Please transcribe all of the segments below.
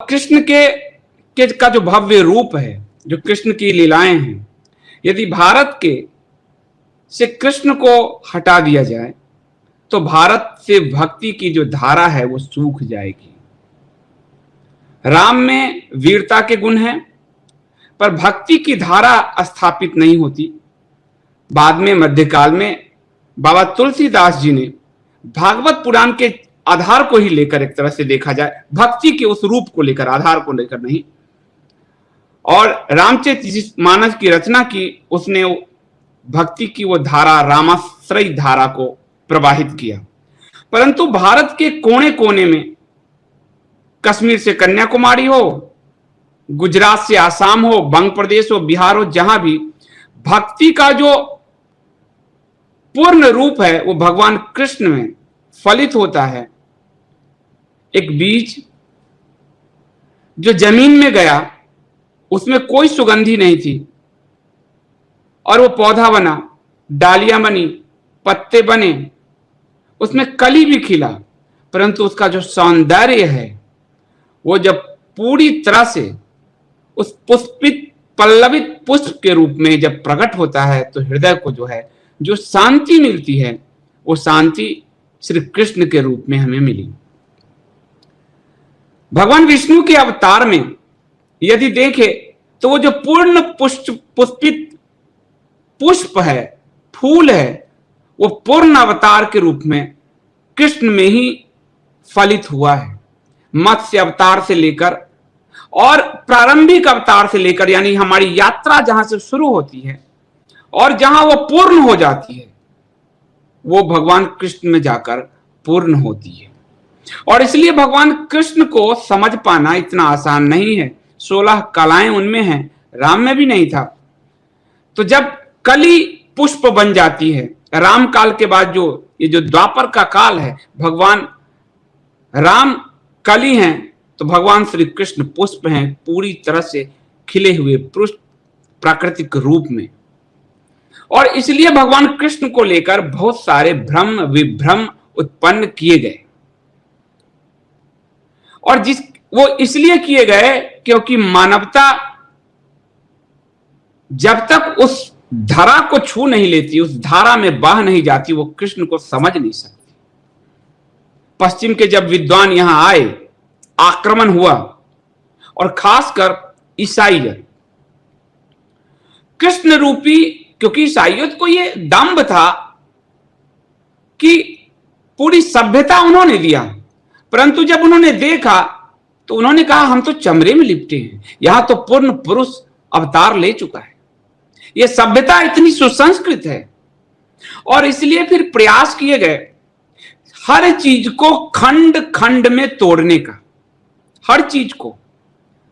कृष्ण के का जो भव्य रूप है, जो कृष्ण की लीलाएं हैं, यदि भारत के से कृष्ण को हटा दिया जाए तो भारत से भक्ति की जो धारा है वो सूख जाएगी। राम में वीरता के गुण हैं, पर भक्ति की धारा स्थापित नहीं होती। बाद में मध्यकाल में बाबा तुलसीदास जी ने भागवत पुराण के आधार को ही लेकर, एक तरह से देखा जाए भक्ति के उस रूप को लेकर, आधार को लेकर नहीं, और रामचरितमानस की रचना की, उसने भक्ति की वो धारा, रामाश्रय धारा को प्रवाहित किया। परंतु भारत के कोने कोने में, कश्मीर से कन्याकुमारी हो, गुजरात से आसाम हो, बंग प्रदेश हो, बिहार हो, जहां भी भक्ति का जो पूर्ण रूप है वो भगवान कृष्ण में फलित होता है। एक बीज जो जमीन में गया, उसमें कोई सुगंधी नहीं थी, और वो पौधा बना, डालियां बनी, पत्ते बने, उसमें कली भी खिला, परंतु उसका जो सौंदर्य है वो जब पूरी तरह से उस पुष्पित पल्लवित पुष्प के रूप में जब प्रकट होता है तो हृदय को जो है जो शांति मिलती है, वो शांति श्री कृष्ण के रूप में हमें मिली। भगवान विष्णु के अवतार में यदि देखे तो वो जो पूर्ण पुष्पित पुष्प है, फूल है, वो पूर्ण अवतार के रूप में कृष्ण में ही फलित हुआ है। मत्स्य अवतार से लेकर और प्रारंभिक अवतार से लेकर, यानी हमारी यात्रा जहां से शुरू होती है और जहां वो पूर्ण हो जाती है, वो भगवान कृष्ण में जाकर पूर्ण होती है। और इसलिए भगवान कृष्ण को समझ पाना इतना आसान नहीं है। 16 कलाएं उनमें हैं, राम में भी नहीं था। तो जब कली पुष्प बन जाती है, राम काल के बाद जो ये जो द्वापर का काल है, भगवान राम कली हैं तो भगवान श्री कृष्ण पुष्प हैं, पूरी तरह से खिले हुए प्राकृतिक रूप में। और इसलिए भगवान कृष्ण को लेकर बहुत सारे भ्रम विभ्रम उत्पन्न किए गए, और वो इसलिए किए गए क्योंकि मानवता जब तक उस धरा को छू नहीं लेती, उस धारा में बह नहीं जाती, वो कृष्ण को समझ नहीं सकती। पश्चिम के जब विद्वान यहां आए, आक्रमण हुआ, और खासकर ईसाइयत, कृष्ण रूपी, क्योंकि ईसाइयत को ये दंभ था कि पूरी सभ्यता उन्होंने दिया, परंतु जब उन्होंने देखा तो उन्होंने कहा हम तो चमड़े में लिपटे हैं, यहां तो पूर्ण पुरुष अवतार ले चुका है, यह सभ्यता इतनी सुसंस्कृत है। और इसलिए फिर प्रयास किए गए हर चीज को खंड खंड में तोड़ने का, हर चीज को।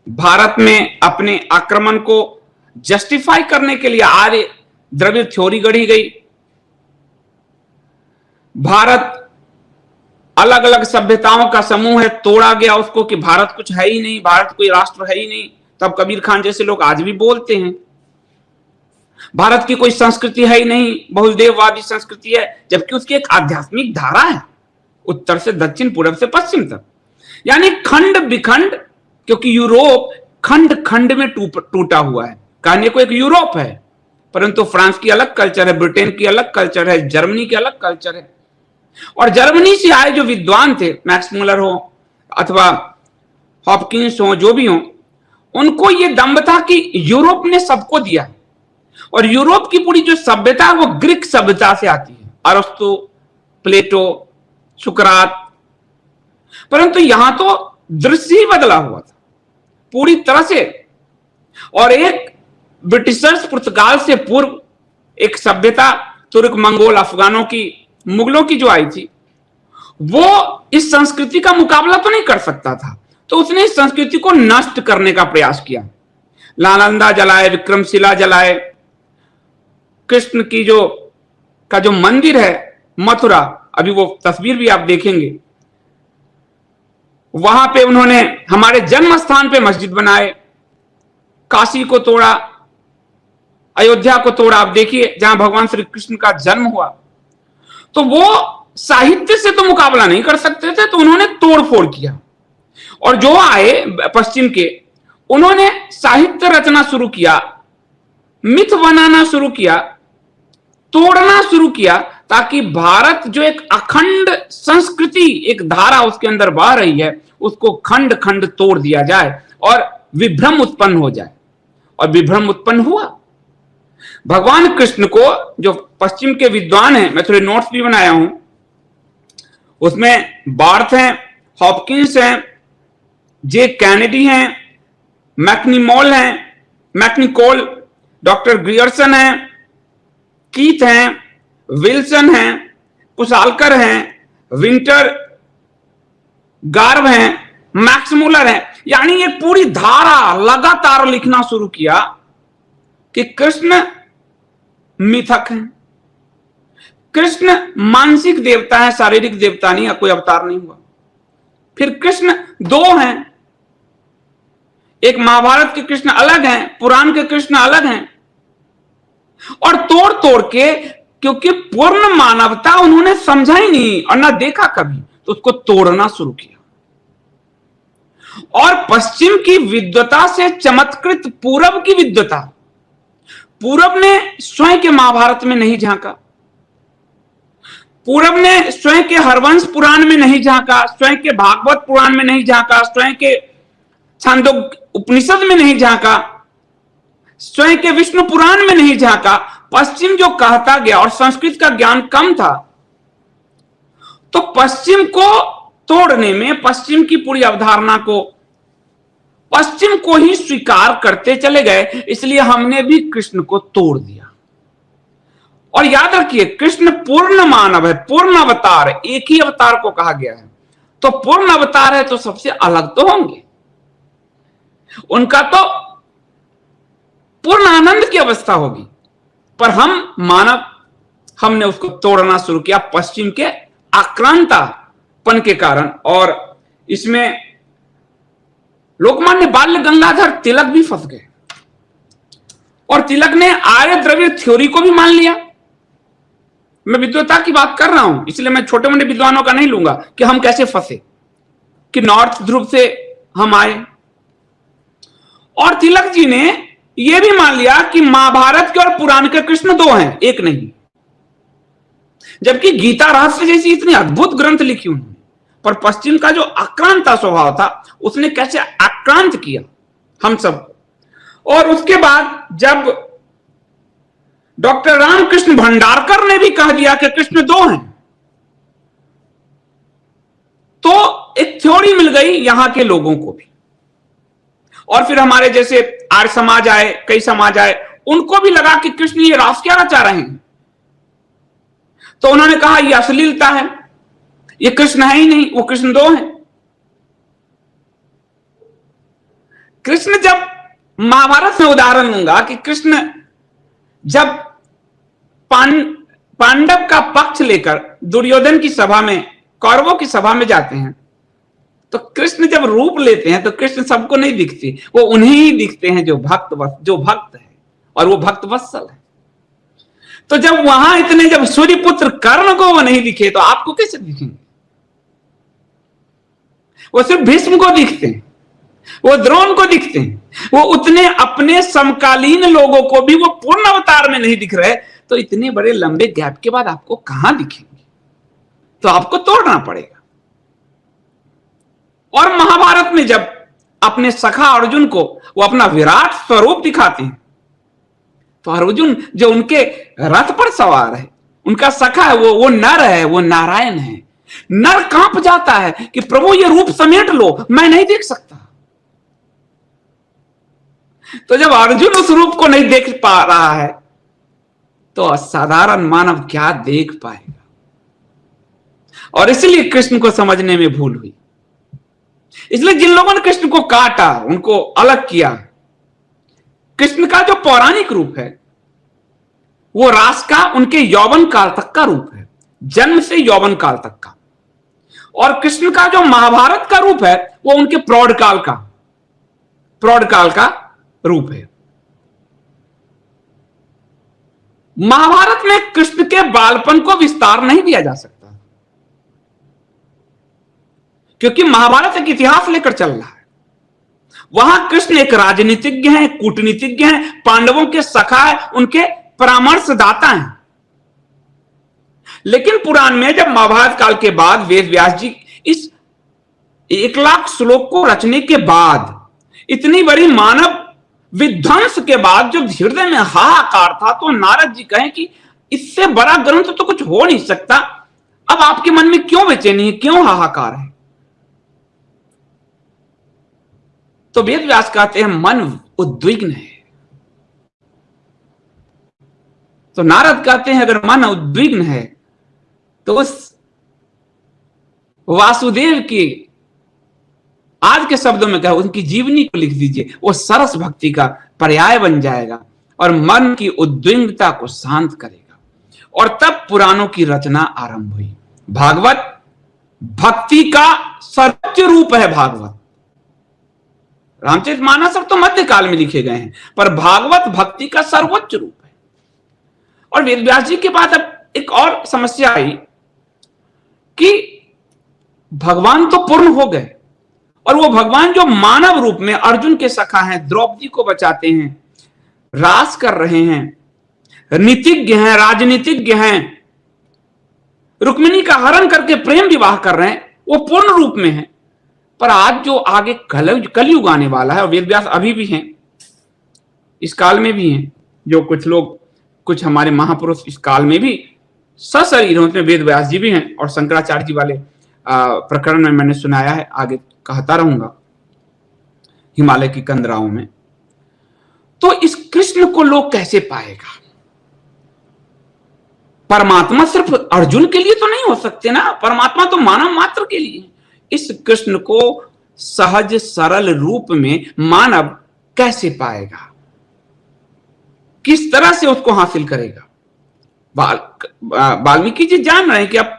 भारत में अपने आक्रमण को जस्टिफाई करने के लिए आर्य द्रव्य थ्योरी गढ़ी गई। भारत अलग अलग सभ्यताओं का समूह है, तोड़ा गया उसको कि भारत कुछ है ही नहीं, भारत कोई राष्ट्र है ही नहीं। तब कबीर खान जैसे लोग आज भी बोलते हैं भारत की कोई संस्कृति है ही नहीं, बहुदेववादी संस्कृति है, जबकि उसकी एक आध्यात्मिक धारा है, उत्तर से दक्षिण, पूर्व से पश्चिम तक, यानी खंड विखंड। क्योंकि यूरोप खंड खंड में टूटा हुआ है, कहने को एक यूरोप है, परंतु फ्रांस की अलग कल्चर है, ब्रिटेन की अलग कल्चर है, जर्मनी की अलग कल्चर है। और जर्मनी से आए जो विद्वान थे, मैक्स मुलर हो अथवा हॉपकिंस हो, जो भी हो, उनको ये दंभ था कि यूरोप ने सबको दिया है, और यूरोप की पूरी जो सभ्यता है वो ग्रीक सभ्यता से आती है, अरस्तु, प्लेटो, सुकरात। परंतु यहां तो दृश्य ही बदला हुआ था पूरी तरह से। और एक ब्रिटिशर्स, पुर्तगाल से पूर्व एक सभ्यता, तुर्क, मंगोल, अफगानों की, मुगलों की जो आई थी, वो इस संस्कृति का मुकाबला तो नहीं कर सकता था, तो उसने इस संस्कृति को नष्ट करने का प्रयास किया। नालंदा जलाए, विक्रमशिला जलाए, कृष्ण की जो मंदिर है मथुरा, अभी वो तस्वीर भी आप देखेंगे, वहां पे उन्होंने हमारे जन्म स्थान पे मस्जिद बनाए, काशी को तोड़ा, अयोध्या को तोड़ा। आप देखिए जहां भगवान श्री कृष्ण का जन्म हुआ, तो वो साहित्य से तो मुकाबला नहीं कर सकते थे, तो उन्होंने तोड़ फोड़ किया। और जो आए पश्चिम के, उन्होंने साहित्य रचना शुरू किया, मिथ बनाना शुरू किया, तोड़ना शुरू किया, ताकि भारत जो एक अखंड संस्कृति, एक धारा उसके अंदर बह रही है, उसको खंड खंड तोड़ दिया जाए और विभ्रम उत्पन्न हो जाए। और विभ्रम उत्पन्न हुआ। भगवान कृष्ण को, जो पश्चिम के विद्वान हैं, मैं थोड़े नोट्स भी बनाया हूं, उसमें बार्थ हैं, हॉपकिंस हैं, जे कैनेडी हैं, मैकनिकोल, डॉक्टर ग्रियर्सन हैं, कीथ हैं, विल्सन हैं, पुसालकर हैं, विंटर गार्व हैं, मैक्स मुलर हैं। यानी एक पूरी धारा लगातार लिखना शुरू किया कि कृष्ण मिथक हैं, कृष्ण मानसिक देवता है, शारीरिक देवता नहीं, कोई अवतार नहीं हुआ। फिर कृष्ण दो हैं, एक महाभारत के कृष्ण अलग हैं, पुराण के कृष्ण अलग हैं। और तोड़ तोड़ के, क्योंकि पूर्ण मानवता उन्होंने समझा ही नहीं और ना देखा कभी, तो उसको तोड़ना शुरू किया। और पश्चिम की विद्वता से चमत्कृत पूरब की विद्वता, पूरब ने स्वयं के महाभारत में नहीं झांका, पूरब ने स्वयं के हरवंश पुराण में नहीं झांका, स्वयं के भागवत पुराण में नहीं झांका, स्वयं के छांदोग्य उपनिषद में नहीं झांका, स्वयं के विष्णु पुराण में नहीं झांका। पश्चिम जो कहता गया, और संस्कृत का ज्ञान कम था, तो पश्चिम को तोड़ने में, पश्चिम की पूरी अवधारणा को, पश्चिम को ही स्वीकार करते चले गए। इसलिए हमने भी कृष्ण को तोड़ दिया। और याद रखिए, कृष्ण पूर्ण मानव है, पूर्ण अवतार है, एक ही अवतार को कहा गया है। तो पूर्ण अवतार है तो सबसे अलग तो होंगे, उनका तो पूर्ण आनंद की अवस्था होगी। पर हम मानव, हमने उसको तोड़ना शुरू किया पश्चिम के आक्रांतापन के कारण। और इसमें लोकमान्य बाल गंगाधर तिलक भी फंस गए, और तिलक ने आर्य द्रविड़ थ्योरी को भी मान लिया। मैं विद्वता की बात कर रहा हूं, इसलिए मैं छोटे मोटे विद्वानों का नहीं लूंगा कि हम कैसे फंसे, कि नॉर्थ ध्रुव से हम आए। और तिलक जी ने यह भी मान लिया कि महाभारत के और पुराण के कृष्ण दो हैं, एक नहीं। जबकि गीता रहस्य जैसी इतनी अद्भुत ग्रंथ लिखी उन्होंने, पर पश्चिम का जो आक्रांता स्वभाव था, उसने कैसे आक्रांत किया हम सबको। और उसके बाद जब डॉक्टर रामकृष्ण भंडारकर ने भी कह दिया कि कृष्ण दो हैं, तो एक थ्योरी मिल गई यहां के लोगों को भी। और फिर हमारे जैसे आर्य समाज आए, कई समाज आए, उनको भी लगा कि कृष्ण ये रास क्या रचा रहे हैं। तो उन्होंने कहा ये अश्लीलता है, ये कृष्ण है ही नहीं, वो कृष्ण दो हैं। कृष्ण, जब महाभारत में उदाहरण लूंगा कि कृष्ण जब पांडव का पक्ष लेकर दुर्योधन की सभा में, कौरवों की सभा में जाते हैं, तो कृष्ण जब रूप लेते हैं तो कृष्ण सबको नहीं दिखते, वो उन्हें ही दिखते हैं जो भक्त है, और वो भक्त वत्सल है। तो जब वहां इतने, जब सूर्यपुत्र कर्ण को वो नहीं दिखे, तो आपको कैसे दिखेंगे? वो सिर्फ भीष्म को दिखते हैं, वो द्रोण को दिखते हैं, वो उतने अपने समकालीन लोगों को भी वो पूर्ण अवतार में नहीं दिख रहे। तो इतने बड़े लंबे गैप के बाद आपको कहां दिखेंगे? तो आपको तोड़ना पड़ेगा। और महाभारत में जब अपने सखा अर्जुन को वो अपना विराट स्वरूप दिखाते हैं, तो अर्जुन जो उनके रथ पर सवार है, उनका सखा है, वो नर है, वो नारायण है। नर कांप जाता है कि प्रभु ये रूप समेट लो, मैं नहीं देख सकता। तो जब अर्जुन उस रूप को नहीं देख पा रहा है, तो साधारण मानव क्या देख पाएगा? और इसलिए कृष्ण को समझने में भूल हुई। इसलिए जिन लोगों ने कृष्ण को काटा, उनको अलग किया, कृष्ण का जो पौराणिक रूप है वो रास का, उनके यौवन काल तक का रूप है, जन्म से यौवन काल तक का। और कृष्ण का जो महाभारत का रूप है वो उनके प्रौढ़ काल का रूप है। महाभारत में कृष्ण के बालपन को विस्तार नहीं दिया जा सकता, क्योंकि महाभारत एक इतिहास लेकर चल रहा है। वहां कृष्ण एक राजनीतिज्ञ हैं, कूटनीतिज्ञ हैं, पांडवों के सखा है, उनके परामर्शदाता हैं। लेकिन पुराण में जब महाभारत काल के बाद वेद व्यास जी इस 1,00,000 श्लोक को रचने के बाद, इतनी बड़ी मानव विध्वंस के बाद जब हृदय में हाहाकार था, तो नारद जी कहें कि इससे बड़ा ग्रंथ तो कुछ हो नहीं सकता, अब आपके मन में क्यों बेचैनी है, क्यों हाहाकार है? तो वेद व्यास कहते हैं मन उद्विग्न है। तो नारद कहते हैं अगर मन उद्विग्न है तो उस वासुदेव की, आज के शब्दों में कहा, उनकी जीवनी को लिख दीजिए, वो सरस भक्ति का पर्याय बन जाएगा और मन की उद्विग्नता को शांत करेगा। और तब पुराणों की रचना आरंभ हुई। भागवत भक्ति का सर्वोच्च रूप है। भागवत, रामचरितमानस तो मध्यकाल में लिखे गए हैं, पर भागवत भक्ति का सर्वोच्च रूप है। और वेद व्यास जी के बाद अब एक और समस्या आई कि भगवान तो पूर्ण हो गए, और वो भगवान जो मानव रूप में अर्जुन के सखा हैं, द्रौपदी को बचाते हैं, रास कर रहे हैं, नीतिज्ञ हैं, राजनीतिज्ञ हैं, रुक्मिणी का हरण करके प्रेम विवाह कर रहे हैं, वो पूर्ण रूप में है। पर आज जो आगे कलयुग आने वाला है, और वेद व्यास अभी भी हैं, इस काल में भी हैं, जो कुछ लोग, कुछ हमारे महापुरुष इस काल में भी सशरीर होते हैं, वेद व्यास जी भी हैं, और शंकराचार्य जी वाले प्रकरण में मैंने सुनाया है, आगे कहता रहूंगा, हिमालय की कंदराओं में। तो इस कृष्ण को लोग कैसे पाएगा? परमात्मा सिर्फ अर्जुन के लिए तो नहीं हो सकते ना, परमात्मा तो मानव मात्र के लिए। इस कृष्ण को सहज सरल रूप में मानव कैसे पाएगा? किस तरह से उसको हासिल करेगा? वाल्मीकि जी जान रहे हैं कि अब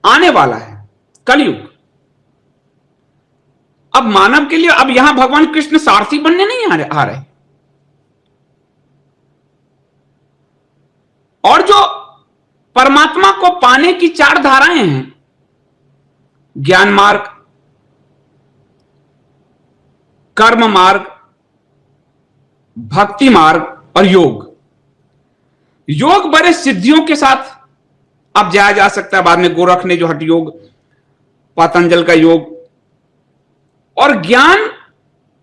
आने वाला है कलयुग। अब मानव के लिए, अब यहां भगवान कृष्ण सारथी बनने नहीं आ रहे। और जो परमात्मा को पाने की 4 धाराएं हैं, ज्ञान मार्ग, कर्म मार्ग, भक्ति मार्ग और योग। योग बड़े सिद्धियों के साथ अब जाया जा सकता है। बाद में गोरख ने जो हठ योग, पतंजल का योग। और ज्ञान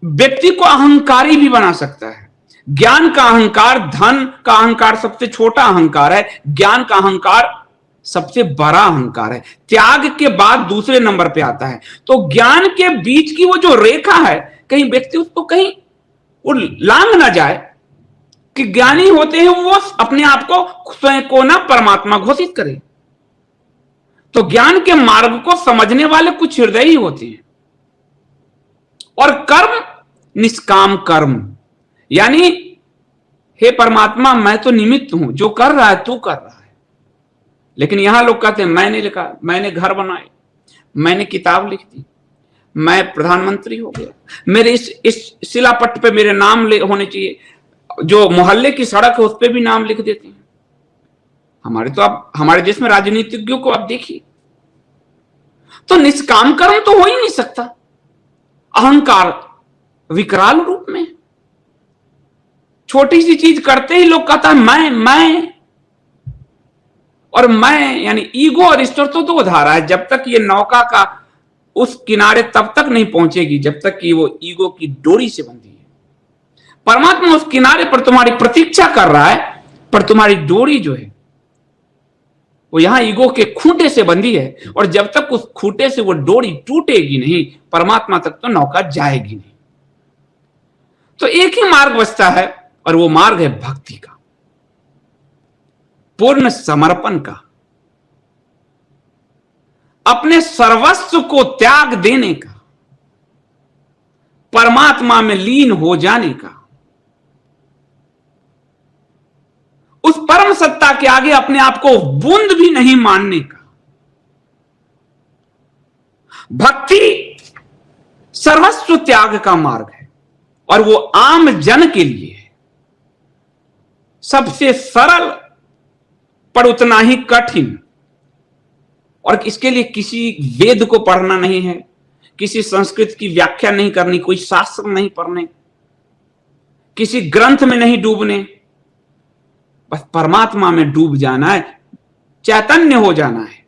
व्यक्ति को अहंकारी भी बना सकता है। ज्ञान का अहंकार, धन का अहंकार सबसे छोटा अहंकार है, ज्ञान का अहंकार सबसे बड़ा अहंकार है। त्याग के बाद दूसरे नंबर पे आता है। तो ज्ञान के बीच की वो जो रेखा है, कहीं व्यक्ति उसको कहीं वो लांघ ना जाए कि ज्ञानी होते हैं वो अपने आप को स्वयं को ना परमात्मा घोषित करे। तो ज्ञान के मार्ग को समझने वाले कुछ हृदय ही होते हैं। और कर्म, निष्काम कर्म, यानी हे परमात्मा मैं तो निमित्त हूं, जो कर रहा है तू कर रहा है। लेकिन यहां लोग कहते हैं मैंने लिखा, मैंने घर बनाए, मैंने किताब लिख दी, मैं प्रधानमंत्री हो गया, मेरे इस शिलापट्ट पे मेरे नाम होने चाहिए। जो मोहल्ले की सड़क है उस पे भी नाम लिख देते हैं। हमारे देश में राजनीतिज्ञों को आप देखिए, तो निष्काम कर्म तो हो ही नहीं सकता। अहंकार विकराल रूप में, छोटी सी चीज करते ही लोग कहता है मैं। और मैं यानी ईगो और ईश्वर तो 2 धारा है। जब तक ये नौका का उस किनारे तब तक नहीं पहुंचेगी जब तक कि वो ईगो की डोरी से बंधी है। परमात्मा उस किनारे पर तुम्हारी प्रतीक्षा कर रहा है, पर तुम्हारी डोरी जो है वो यहां ईगो के खूंटे से बंधी है। और जब तक उस खूंटे से वो डोरी टूटेगी नहीं, परमात्मा तक तो नौका जाएगी नहीं। तो एक ही मार्ग बचता है, और वो मार्ग है भक्ति का, पूर्ण समर्पण का, अपने सर्वस्व को त्याग देने का, परमात्मा में लीन हो जाने का, उस परम सत्ता के आगे अपने आप को बूंद भी नहीं मानने का। भक्ति सर्वस्व त्याग का मार्ग है, और वो आम जन के लिए है सबसे सरल पर उतना ही कठिन और इसके लिए किसी वेद को पढ़ना नहीं है, किसी संस्कृत की व्याख्या नहीं करनी, कोई शास्त्र नहीं पढ़ने, किसी ग्रंथ में नहीं डूबने, बस परमात्मा में डूब जाना है, चैतन्य हो जाना है।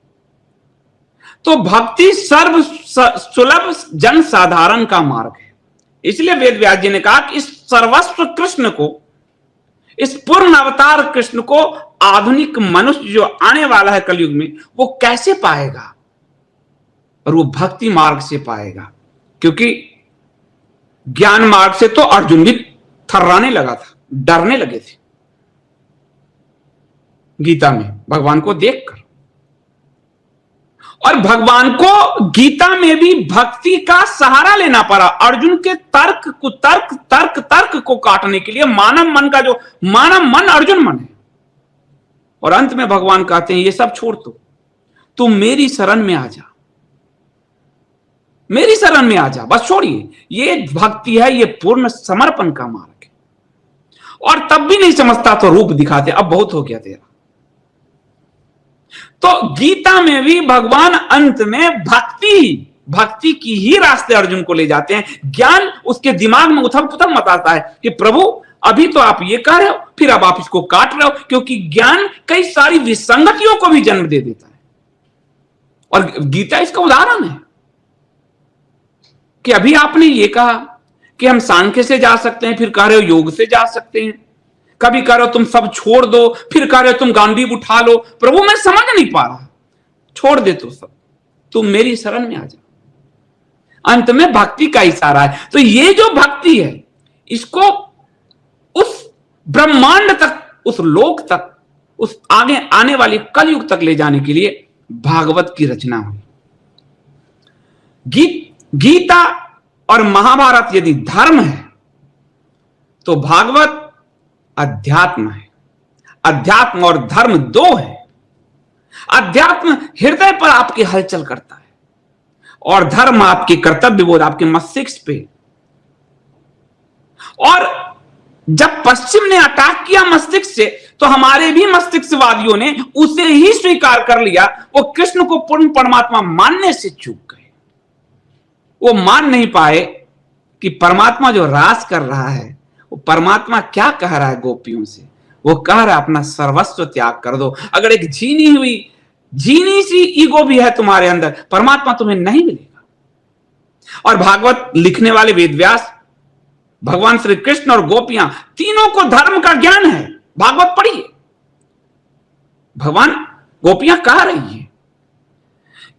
तो भक्ति सर्व सुलभ जन साधारण का मार्ग है। इसलिए वेद व्यास जी ने कहा कि इस सर्वस्व कृष्ण को, इस पूर्ण अवतार कृष्ण को आधुनिक मनुष्य जो आने वाला है कलयुग में, वो कैसे पाएगा? और वो भक्ति मार्ग से पाएगा। क्योंकि ज्ञान मार्ग से तो अर्जुन भी थर्राने लगा था, डरने लगे थे गीता में भगवान को देखकर। और भगवान को गीता में भी भक्ति का सहारा लेना पड़ा। अर्जुन के तर्क को काटने के लिए मानव मन का, जो मानव मन अर्जुन मन है। और अंत में भगवान कहते हैं ये सब छोड़ दो, तुम मेरी शरण में आ जा, मेरी शरण में आ जा, बस छोड़िए। ये भक्ति है, ये पूर्ण समर्पण का मार्ग है। और तब भी नहीं समझता तो रूप दिखाते, अब बहुत हो गया तेरा। तो गीता में भी भगवान अंत में भक्ति की ही रास्ते अर्जुन को ले जाते हैं। ज्ञान उसके दिमाग में उथल पुथल मचाता है कि प्रभु अभी तो आप ये कह रहे हो, फिर अब आप इसको काट रहे हो, क्योंकि ज्ञान कई सारी विसंगतियों को भी जन्म दे देता है। और गीता इसका उदाहरण है कि अभी आपने ये कहा कि हम सांख्य से जा सकते हैं, फिर कह रहे हो योग से जा सकते हैं, कभी कह रहे हो तुम सब छोड़ दो, फिर कह रहे हो तुम गांडीव उठा लो। प्रभु मैं समझ नहीं पा रहा, छोड़ दे तो सब, तुम मेरी शरण में आ जा। अंत में भक्ति का इशारा है। तो ये जो भक्ति है, इसको उस ब्रह्मांड तक, उस लोक तक, उस आगे आने वाले कलयुग तक ले जाने के लिए भागवत की रचना हुई। गीता और महाभारत यदि धर्म है तो भागवत अध्यात्म है। अध्यात्म और धर्म दो है। अध्यात्म हृदय पर आपकी हलचल करता है और धर्म आपके कर्तव्य बोध, आपके मस्तिष्क पे। और जब पश्चिम ने अटैक किया मस्तिष्क से, तो हमारे भी मस्तिष्कवादियों ने उसे ही स्वीकार कर लिया। वो कृष्ण को पूर्ण परमात्मा मानने से चूक गए। वो मान नहीं पाए कि परमात्मा जो रास कर रहा है, वो परमात्मा क्या कह रहा है गोपियों से। वो कह रहा है अपना सर्वस्व त्याग कर दो। अगर एक झीनी सी ईगो भी है तुम्हारे अंदर, परमात्मा तुम्हें नहीं मिलेगा। और भागवत लिखने वाले वेदव्यास, भगवान श्री कृष्ण और गोपियां, तीनों को धर्म का ज्ञान है। भागवत पढ़िए, भगवान गोपियां कह रही है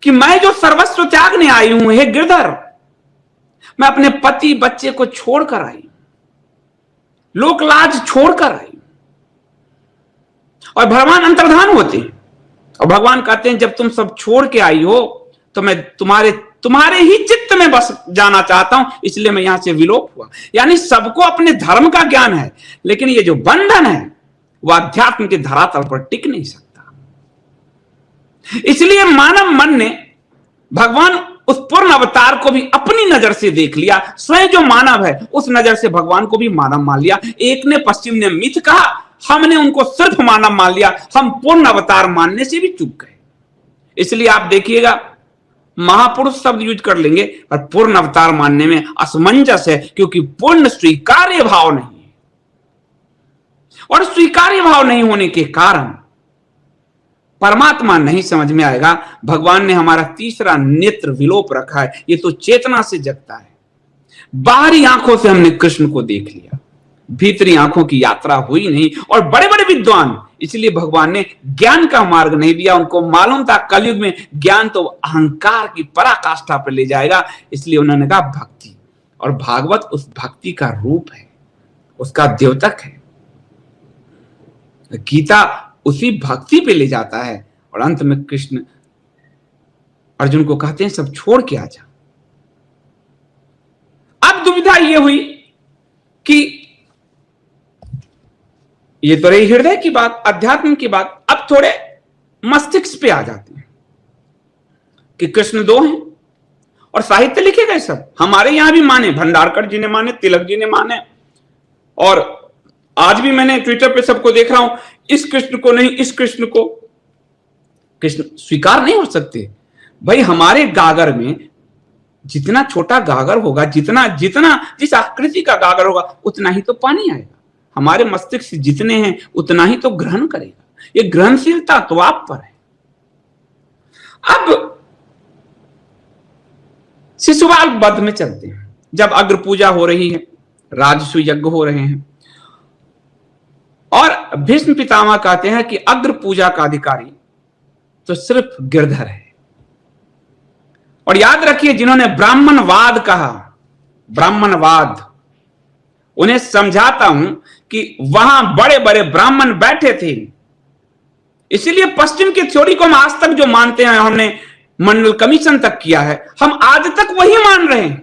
कि मैं जो सर्वस्व त्यागने आई हूं, हे गिरधर, मैं अपने पति बच्चे को छोड़कर आई, लोकलाज छोड़कर आई। और भगवान अंतर्धान होते हैं और भगवान कहते हैं जब तुम सब छोड़ के आई हो तो मैं तुम्हारे ही चित्त में बस जाना चाहता हूं, इसलिए मैं यहां से विलोप हुआ। यानी सबको अपने धर्म का ज्ञान है, लेकिन ये जो बंधन है वह अध्यात्म के धरातल पर टिक नहीं सकता। इसलिए मानव मन ने भगवान उस पूर्ण अवतार को भी अपनी नजर से देख लिया। स्वयं जो मानव है उस नजर से भगवान को भी मानव मान लिया। एक ने पश्चिम ने मिथ कहा, हमने उनको सिर्फ मानव मान लिया। हम पूर्ण अवतार मानने से भी चूक गए। इसलिए आप देखिएगा महापुरुष शब्द यूज कर लेंगे और पूर्ण अवतार मानने में असमंजस है, क्योंकि पूर्ण स्वीकार्य भाव नहीं है। और स्वीकार्य भाव नहीं होने के कारण परमात्मा नहीं समझ में आएगा। भगवान ने हमारा तीसरा नेत्र विलोप रखा है। ये तो चेतना से जगता है। बाहरी आंखों से हमने कृष्ण को देख लिया, भीतरी आंखों की यात्रा हुई नहीं। और बड़े बड़े विद्वान, इसलिए भगवान ने ज्ञान का मार्ग नहीं दिया। उनको मालूम था कलयुग में ज्ञान तो अहंकार की पराकाष्ठा पर ले जाएगा, इसलिए उन्होंने कहा भक्ति। और भागवत उस भक्ति का रूप है, उसका द्योतक है। गीता उसी भक्ति पे ले जाता है। और अंत में कृष्ण अर्जुन को कहते हैं सब छोड़ के आ जा। अब दुविधा यह हुई कि ये तो रही हृदय की बात, अध्यात्म की बात। अब थोड़े मस्तिष्क पे आ जाते हैं कि कृष्ण दो हैं और साहित्य लिखे गए सब। हमारे यहां भी माने, भंडारकर जी ने माने, तिलक जी ने माने, और आज भी मैंने ट्विटर पे सबको देख रहा हूं, इस कृष्ण को नहीं, इस कृष्ण को। कृष्ण स्वीकार नहीं हो सकते। भाई हमारे गागर में जितना छोटा गागर होगा, जितना जितना जिस आकृति का गागर होगा, उतना ही तो पानी आएगा। हमारे मस्तिष्क जितने हैं उतना ही तो ग्रहण करेगा। ये ग्रहणशीलता तो आप पर है। अब शिशुपाल वध में चलते हैं। जब अग्र पूजा हो रही है, राजसूय यज्ञ हो रहे हैं, और भीष्म पितामह कहते हैं कि अग्र पूजा का अधिकारी तो सिर्फ गिरधर है। और याद रखिए, जिन्होंने ब्राह्मणवाद कहा, ब्राह्मणवाद, उन्हें समझाता हूं कि वहां बड़े बड़े ब्राह्मण बैठे थे। इसीलिए पश्चिम की थ्योरी को हम आज तक जो मानते हैं, हमने मंडल कमीशन तक किया है, हम आज तक वही मान रहे हैं,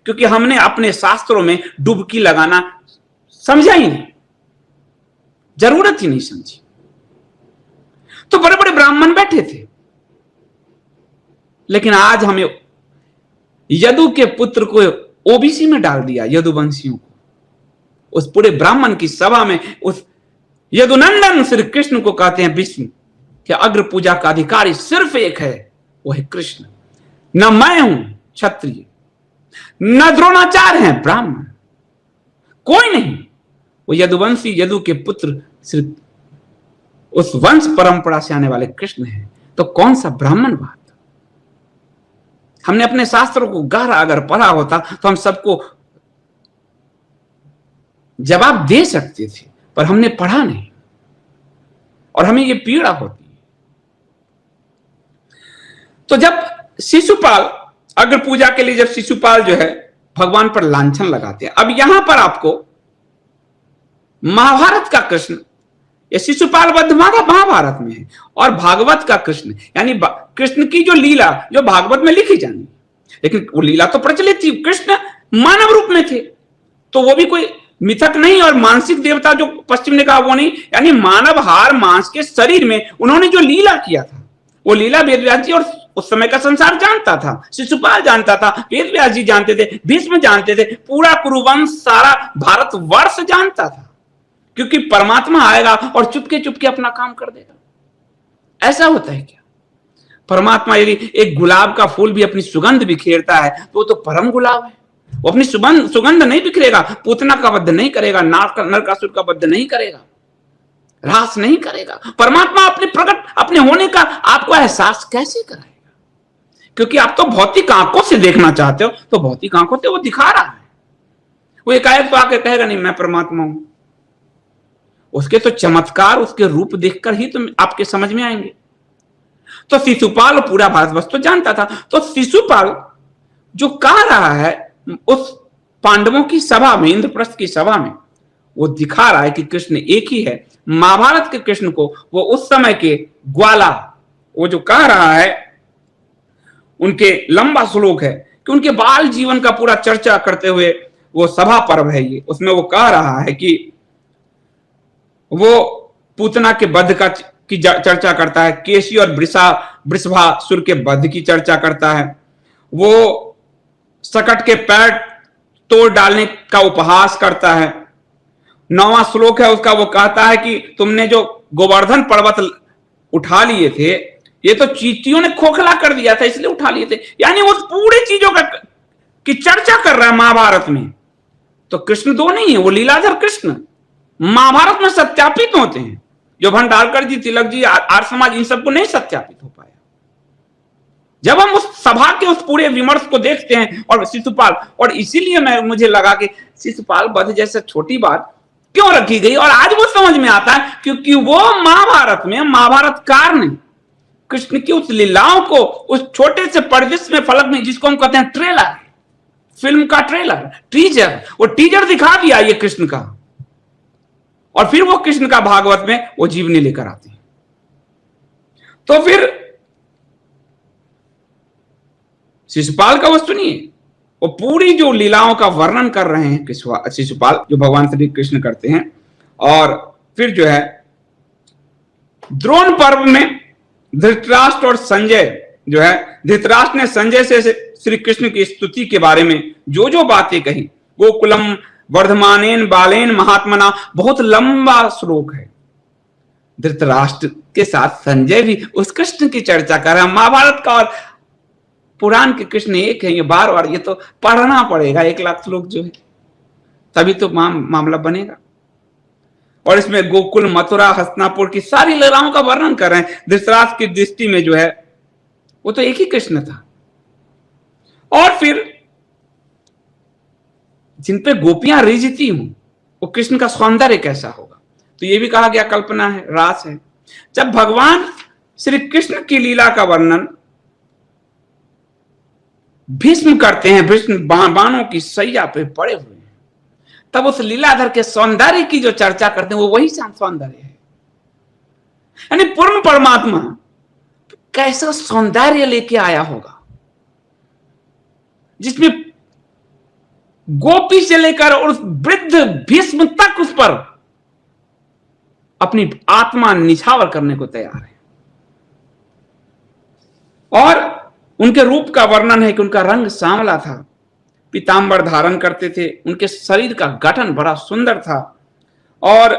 क्योंकि हमने अपने शास्त्रों में डुबकी लगाना समझा ही नहीं, जरूरत ही नहीं समझी। तो बड़े बड़े ब्राह्मण बैठे थे। लेकिन आज हमें यदु के पुत्र को ओबीसी में डाल दिया, यदुवंशियों को। उस पूरे ब्राह्मण की सभा में उस यदुनंदन श्री कृष्ण को कहते हैं विष्णु, कि अग्र पूजा का अधिकारी सिर्फ एक है, वो है कृष्ण। न मैं हूं क्षत्रिय, न द्रोणाचार्य हैं ब्राह्मण, कोई नहीं। वो यदुवंशी, यदु के पुत्र, श्री उस वंश परंपरा से आने वाले कृष्ण हैं। तो कौन सा ब्राह्मणवाद? हमने अपने शास्त्रों को गहरा अगर पढ़ा होता तो हम सबको जवाब दे सकते थे, पर हमने पढ़ा नहीं, और हमें यह पीड़ा होती है। तो जब शिशुपाल, अग्र पूजा के लिए जब शिशुपाल जो है भगवान पर लांछन लगाते हैं, अब यहां पर आपको महाभारत का कृष्ण, ये शिशुपाल वध महाभारत में है, और भागवत का कृष्ण, यानी कृष्ण की जो लीला जो भागवत में लिखी जानी, लेकिन वो लीला तो प्रचलित थी, कृष्ण मानव रूप में थे, तो वो भी कोई मिथक नहीं और मानसिक देवता जो पश्चिम ने कहा वो नहीं, यानी मानव हार मांस के शरीर में उन्होंने जो लीला किया था, वो लीला वेदव्यास जी और उस समय का संसार जानता था, शिशुपाल जानता था, वेदव्यास जी जानते थे, भीष्म जानते थे, पूरा कुरुवंश, सारा भारतवर्ष जानता था, क्योंकि परमात्मा आएगा और चुपके चुपके अपना काम कर देगा। ऐसा होता है क्या? परमात्मा यदि एक गुलाब का फूल भी अपनी सुगंध बिखेरता है तो वो तो परम गुलाब है, वो अपनी सुगंध नहीं बिखरेगा, पूतना का वध नहीं करेगा, नरकासुर का वध नहीं करेगा, रास नहीं करेगा। परमात्मा अपने होने का आपको एहसास कैसे कराएगा? क्योंकि आप तो भौतिक आंखों से देखना चाहते हो, तो भौतिक आंखों से वो दिखा रहा है। वो एकाएक तो आके कहेगा नहीं मैं परमात्मा हूं, उसके तो चमत्कार, उसके रूप देखकर ही तो आपके समझ में आएंगे। तो शिशुपाल पूरा भारतवर्ष तो जानता था, तो शिशुपाल जो कह रहा है उस पांडवों की सभा में, इंद्रप्रस्थ की सभा में, वो दिखा रहा है कि कृष्ण एक ही है। महाभारत के कृष्ण को वो उस समय के ग्वाला, वो जो कह रहा है, उनके लंबा श्लोक है कि उनके बाल जीवन का पूरा चर्चा करते हुए वो सभा पर्व है ये, उसमें वो कह रहा है कि वो पूतना के वध की चर्चा करता है, केशी और वृषभासुर के वध की चर्चा करता है, वो सकट के पैर तोड़ डालने का उपहास करता है। 9वां श्लोक है उसका, वो कहता है कि तुमने जो गोवर्धन पर्वत उठा लिए थे, ये तो चींटियों ने खोखला कर दिया था इसलिए उठा लिए थे। यानी वो पूरी चीजों की चर्चा कर रहा है महाभारत में। तो कृष्ण दो नहीं है, वो लीलाधर कृष्ण महाभारत में सत्यापित होते हैं, जो भंडारकर जी, तिलक जी, आर्य समाज, इन सबको नहीं सत्यापित हो पाया। जब हम उस सभा के उस पूरे विमर्श को देखते हैं और शिशुपाल, और इसीलिए मुझे लगा कि शिशुपाल वध जैसे छोटी बात क्यों रखी गई, और आज वो समझ में आता है क्योंकि वो महाभारत में महाभारतकार ने कृष्ण की उस लीलाओं को उस छोटे से परिदृश्य में, फलक में, जिसको हम कहते हैं ट्रेलर, फिल्म का ट्रेलर, टीजर, वो टीजर दिखा दिया ये कृष्ण का, और फिर वो कृष्ण का भागवत में वो जीवनी लेकर आते हैं। तो फिर शिशुपाल का वो सुनिए, वो पूरी जो लीलाओं का वर्णन कर रहे हैं शिशुपाल, जो भगवान श्री कृष्ण करते हैं। और फिर जो है द्रोण पर्व में धृतराष्ट्र और संजय जो है, धृतराष्ट्र ने संजय से श्री कृष्ण की स्तुति के बारे में जो जो बातें कही, गोकुलम वर्धमानेन बालेन महात्मना, बहुत लंबा श्लोक है। धृतराष्ट्र के साथ संजय भी उस कृष्ण की चर्चा कर रहे हैं। महाभारत का और पुराण के कृष्ण एक है, ये बार बार ये तो पढ़ना पड़ेगा 1,00,000 श्लोक जो है, तभी तो मामला बनेगा। और इसमें गोकुल, मथुरा, हस्तिनापुर की सारी लीलाओं का वर्णन कर रहे हैं। धृतराष्ट्र की दृष्टि में जो है वो तो एक ही कृष्ण था। और फिर जिन पे गोपियां रिझती हूं वो कृष्ण का सौंदर्य कैसा होगा, तो ये भी कहा गया कल्पना है, रास है। जब भगवान श्री कृष्ण की लीला का वर्णन भीष्म करते हैं, भीष्म बाणों की सैया पे पड़े हुए हैं, तब उस लीलाधर के सौंदर्य की जो चर्चा करते हैं वो वही सौंदर्य है। यानी पूर्ण परमात्मा कैसा सौंदर्य लेके आया होगा, जिसमें गोपी से लेकर और उस वृद्ध भीष्म तक उस पर अपनी आत्मा निछावर करने को तैयार है। और उनके रूप का वर्णन है कि उनका रंग सांवला था, पीतांबर धारण करते थे, उनके शरीर का गठन बड़ा सुंदर था। और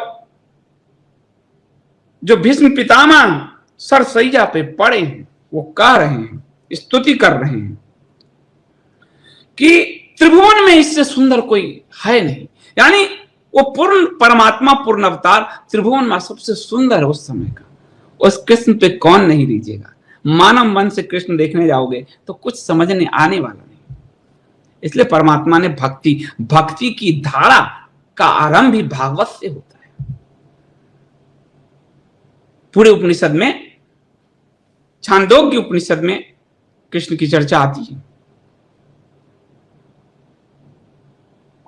जो भीष्म पितामह सरसैया पे पड़े हैं वो कह रहे हैं, स्तुति कर रहे हैं कि त्रिभुवन में इससे सुंदर कोई है नहीं। यानी वो पूर्ण परमात्मा, पूर्ण अवतार त्रिभुवन में सबसे सुंदर है उस समय का। उस कृष्ण पे कौन नहीं लीजिएगा। मानव मन से कृष्ण देखने जाओगे तो कुछ समझने आने वाला नहीं। इसलिए परमात्मा ने भक्ति की धारा का आरंभ ही भागवत से होता है। पूरे उपनिषद में, छांदोग्य उपनिषद में कृष्ण की चर्चा आती है।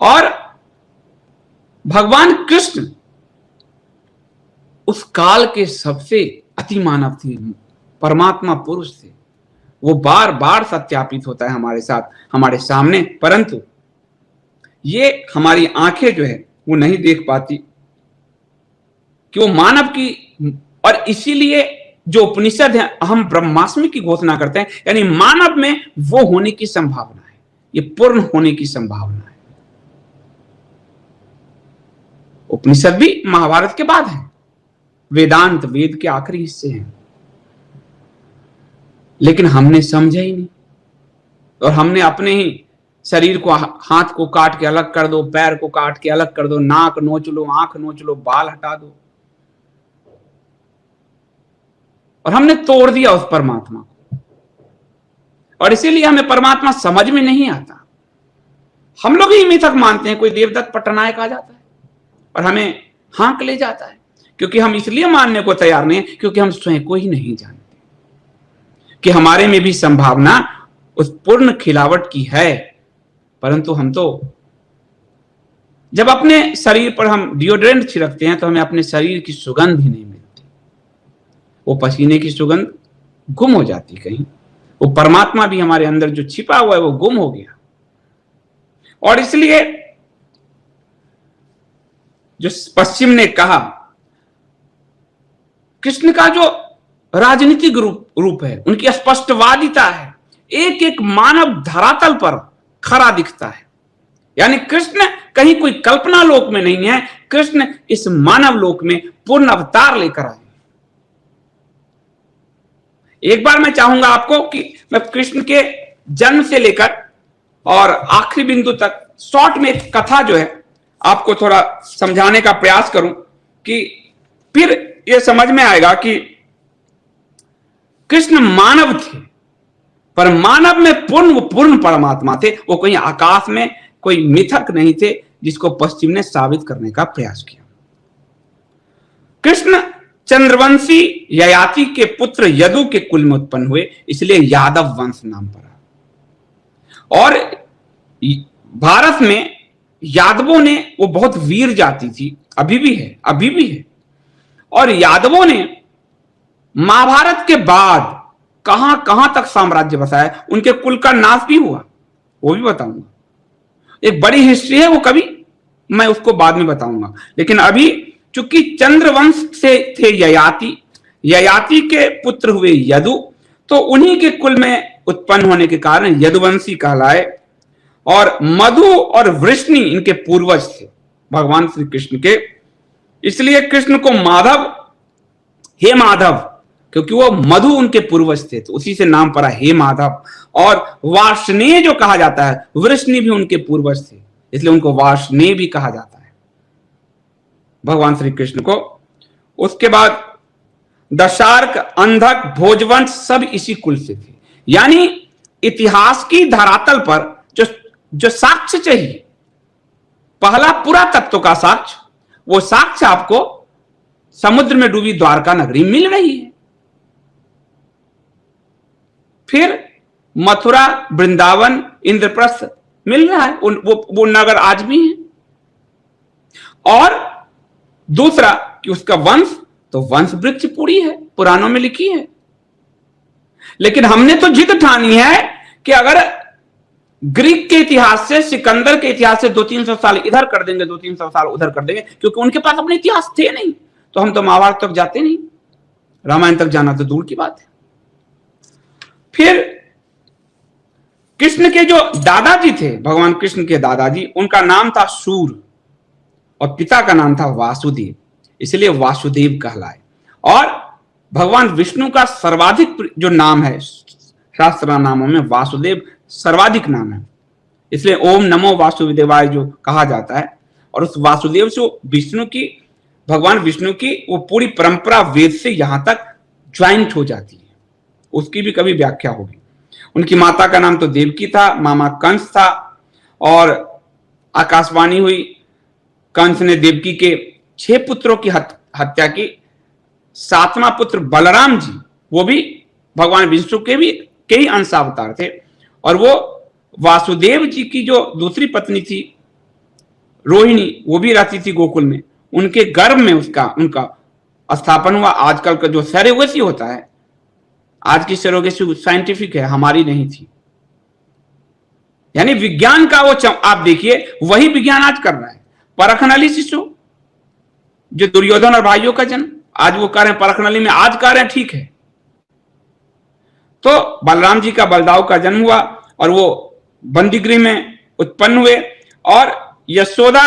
और भगवान कृष्ण उस काल के सबसे अति मानव थे, परमात्मा पुरुष थे। वो बार बार सत्यापित होता है हमारे साथ, हमारे सामने, परंतु ये हमारी आंखें जो है वो नहीं देख पाती कि वो मानव की। और इसीलिए जो उपनिषद है हम ब्रह्मास्मि की घोषणा करते हैं, यानी मानव में वो होने की संभावना है, ये पूर्ण होने की संभावना है। उपनिषद भी महाभारत के बाद है, वेदांत वेद के आखिरी हिस्से हैं, लेकिन हमने समझा ही नहीं। और हमने अपने ही शरीर को, हाथ को काट के अलग कर दो, पैर को काट के अलग कर दो, नाक नोच लो, आंख नोच लो, बाल हटा दो, और हमने तोड़ दिया उस परमात्मा को। और इसीलिए हमें परमात्मा समझ में नहीं आता। हम लोग ही मिथक मानते हैं, कोई देवदत्त पट्टनायक आ जाता है और हमें हाँक ले जाता है, क्योंकि हम इसलिए मानने को तैयार नहीं है क्योंकि हम स्वयं को ही नहीं जानते कि हमारे में भी संभावना उस पूर्ण खिलावट की है। परंतु हम तो जब अपने शरीर पर हम डिओड्रेंट छिड़कते हैं तो हमें अपने शरीर की सुगंध भी नहीं मिलती, वो पसीने की सुगंध गुम हो जाती कहीं। वो परमात्मा भी हमारे अंदर जो छिपा हुआ है वो गुम हो गया। और इसलिए जो पश्चिम ने कहा, कृष्ण का जो राजनीतिक रूप है, उनकी स्पष्टवादिता है, एक एक मानव धरातल पर खरा दिखता है। यानी कृष्ण कहीं कोई कल्पना लोक में नहीं है, कृष्ण इस मानव लोक में पूर्ण अवतार लेकर आए। एक बार मैं चाहूंगा आपको कि मैं कृष्ण के जन्म से लेकर और आखिरी बिंदु तक शॉर्ट में एक कथा जो है आपको थोड़ा समझाने का प्रयास करूं, कि फिर यह समझ में आएगा कि कृष्ण मानव थे, पर मानव में पूर्ण परमात्मा थे। वो कोई आकाश में कोई मिथक नहीं थे जिसको पश्चिम ने साबित करने का प्रयास किया। कृष्ण चंद्रवंशी ययाति के पुत्र यदु के कुल में उत्पन्न हुए, इसलिए यादव वंश नाम पड़ा। और भारत में यादवों ने, वो बहुत वीर जाति थी, अभी भी है। और यादवों ने महाभारत के बाद कहां कहां तक साम्राज्य बसाया, उनके कुल का नाश भी हुआ, वो भी बताऊंगा। एक बड़ी हिस्ट्री है वो, कभी मैं उसको बाद में बताऊंगा। लेकिन अभी चूंकि चंद्रवंश से थे ययाति के पुत्र हुए यदु, तो उन्हीं के कुल में उत्पन्न होने के कारण यदुवंशी कहलाए। और मधु और वृष्णि इनके पूर्वज थे भगवान श्री कृष्ण के, इसलिए कृष्ण को माधव हे माधव, क्योंकि वो मधु उनके पूर्वज थे तो उसी से नाम पड़ा हे माधव। और वार्ष्णेय जो कहा जाता है, वृष्णि भी उनके पूर्वज थे, इसलिए उनको वार्ष्णेय भी कहा जाता है भगवान श्री कृष्ण को। उसके बाद दशार्क, अंधक, भोजवंश सब इसी कुल से थे। यानी इतिहास की धरातल पर जो साक्ष्य चाहिए, पहला पुरातत्व का साक्ष्य, वो साक्ष्य आपको समुद्र में डूबी द्वारका नगरी मिल रही है। फिर मथुरा, वृंदावन, इंद्रप्रस्थ मिल रहा है, वो नगर आज भी है। और दूसरा कि उसका वंश, तो वंश वृक्ष पूरी है, पुराणों में लिखी है। लेकिन हमने तो जिद ठानी है कि अगर ग्रीक के इतिहास से, सिकंदर के इतिहास से 200-300 साल इधर कर देंगे, 200-300 साल उधर कर देंगे, क्योंकि उनके पास अपने इतिहास थे नहीं, तो हम तो महाभारत तक जाते नहीं, रामायण तक जाना तो दूर की बात है। फिर कृष्ण के जो दादाजी थे, भगवान कृष्ण के दादाजी, उनका नाम था सूर और पिता का नाम था वासुदेव, इसलिए वासुदेव कहलाए। और भगवान विष्णु का सर्वाधिक जो नाम है शास्त्र नामों में, वासुदेव सर्वाधिक नाम है, इसलिए ओम नमो वासुदेवाय जो कहा जाता है। और उस वासुदेव से विष्णु की, भगवान विष्णु की वो पूरी परंपरा वेद से यहां तक ज्वाइंट हो जाती है, उसकी भी कभी व्याख्या होगी। उनकी माता का नाम तो देवकी था, मामा कंस था, और आकाशवाणी हुई, कंस ने देवकी के 6 पुत्रों की हत्या की। 7वां पुत्र बलराम जी, वो भी भगवान विष्णु के ही अंशावतार थे। और वो वासुदेव जी की जो दूसरी पत्नी थी रोहिणी, वो भी रहती थी गोकुल में, उनके गर्भ में उनका स्थापन हुआ। आजकल का जो सरोगेसी होता है, आज की सरोगेसी साइंटिफिक है, हमारी नहीं थी। यानी विज्ञान का वो आप देखिए, वही विज्ञान आज कर रहा है। परखनली शिशु, जो दुर्योधन और भाइयों का जन्म, आज वो कह रहे हैं परखनली में, आज कह रहे हैं ठीक है। तो बलराम जी का बलदाऊ का जन्म हुआ और वो बंदीगृह में उत्पन्न हुए। और यशोदा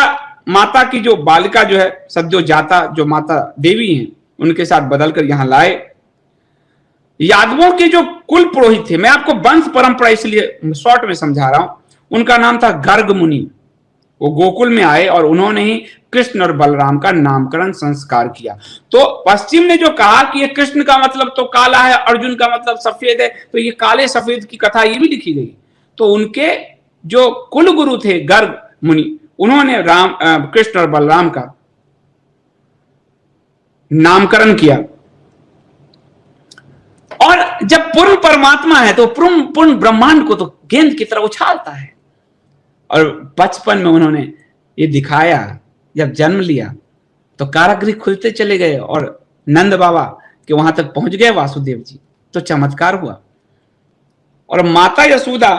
माता की जो बालिका जो है, सद्योजाता जो माता देवी हैं, उनके साथ बदलकर यहां लाए। यादवों के जो कुल पुरोहित थे, मैं आपको वंश परंपरा इसलिए शॉर्ट में समझा रहा हूं, उनका नाम था गर्ग मुनि। वो गोकुल में आए और उन्होंने ही कृष्ण और बलराम का नामकरण संस्कार किया। तो पश्चिम ने जो कहा कि ये कृष्ण का मतलब तो काला है, अर्जुन का मतलब सफेद है, तो ये काले सफेद की कथा ये भी लिखी गई। तो उनके जो कुल गुरु थे गर्ग मुनि, उन्होंने कृष्ण और बलराम का नामकरण किया। और जब पूर्ण परमात्मा है तो पूर्ण ब्रह्मांड को तो गेंद की तरह उछालता है। और बचपन में उन्होंने ये दिखाया, जब जन्म लिया तो कारागृह खुलते चले गए और नंद बाबा के वहां तक पहुंच गए वासुदेव जी, तो चमत्कार हुआ। और माता यशोदा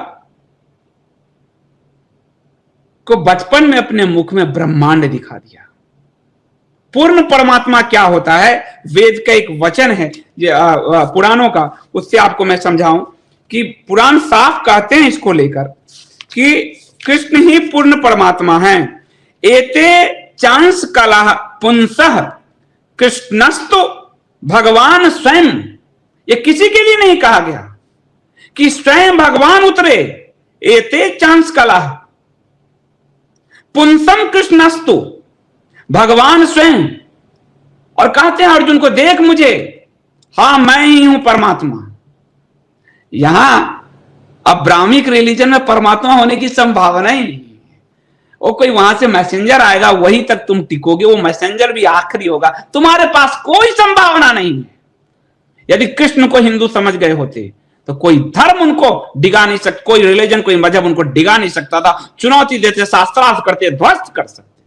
को बचपन में अपने मुख में ब्रह्मांड दिखा दिया। पूर्ण परमात्मा क्या होता है, वेद का एक वचन है पुराणों का, उससे आपको मैं समझाऊं कि पुराण साफ कहते हैं इसको लेकर कि कृष्ण ही पूर्ण परमात्मा हैं। एते चांस कला पुंसः कृष्णस्तु भगवान स्वयं। ये किसी के लिए नहीं कहा गया कि स्वयं भगवान उतरे। एते चांस कला पुंसम कृष्णस्तु, भगवान स्वयं। और कहते हैं अर्जुन को, देख मुझे, हां मैं ही हूं परमात्मा। यहां अब ब्राह्मिक रिलीजन में परमात्मा होने की संभावना ही नहीं है। वो कोई वहां से मैसेंजर आएगा, वही तक तुम टिकोगे, वो मैसेंजर भी आखिरी होगा, तुम्हारे पास कोई संभावना नहीं है। यदि कृष्ण को हिंदू समझ गए होते तो कोई धर्म उनको डिगा नहीं सकता, कोई रिलीजन, कोई मजहब उनको डिगा नहीं सकता था। चुनौती देते, शास्त्रार्थ करते, ध्वस्त कर सकते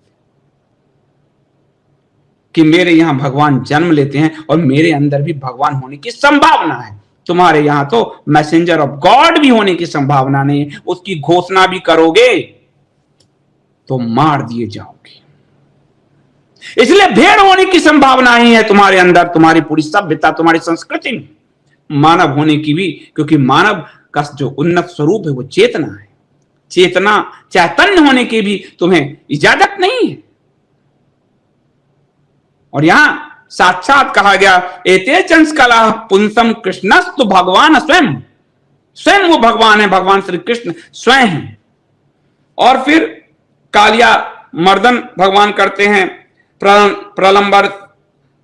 कि मेरे यहां भगवान जन्म लेते हैं और मेरे अंदर भी भगवान होने की संभावना है। तुम्हारे यहां तो मैसेंजर ऑफ गॉड भी होने की संभावना नहीं है। उसकी घोषणा भी करोगे तो मार दिए जाओगे। इसलिए भेड़ होने की संभावना ही है तुम्हारे अंदर, तुम्हारी पूरी सभ्यता, तुम्हारी संस्कृति में। मानव होने की भी, क्योंकि मानव का जो उन्नत स्वरूप है वो चेतना है। चेतना, चैतन्य होने की भी तुम्हें इजाजत नहीं है। और यहां साक्षात कहा गया, एते चंस कला पुंसम कृष्णस्तु भगवान स्वयं, स्वयं वो भगवान है, भगवान श्री कृष्ण स्वयं है। और फिर कालिया मर्दन भगवान करते हैं,